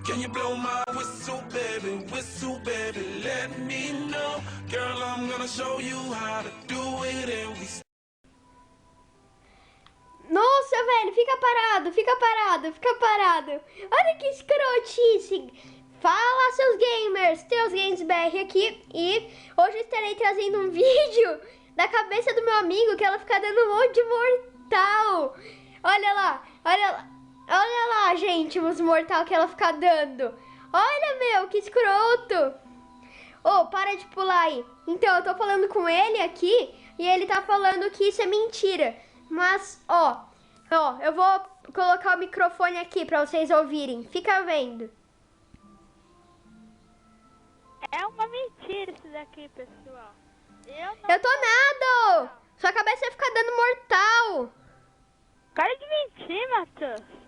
Can you blow my whistle, baby, let me know. Girl, I'm gonna show you how to do it and we... Nossa, velho, fica parado, fica parado, fica parado. Olha que escrotice. Fala, seus gamers, Teus Games BR aqui. E hoje estarei trazendo um vídeo da cabeça do meu amigo, que ela fica dando um monte de mortal. Olha lá, olha lá. Olha lá, gente, os mortal que ela fica dando. Olha, meu, que escroto. Ô, para de pular aí. Então, eu tô falando com ele aqui e ele tá falando que isso é mentira. Mas, ó, eu vou colocar o microfone aqui pra vocês ouvirem. Fica vendo. É uma mentira isso daqui, pessoal. Eu tô nada! Sua cabeça fica dando mortal. Para de mentir, Matheus.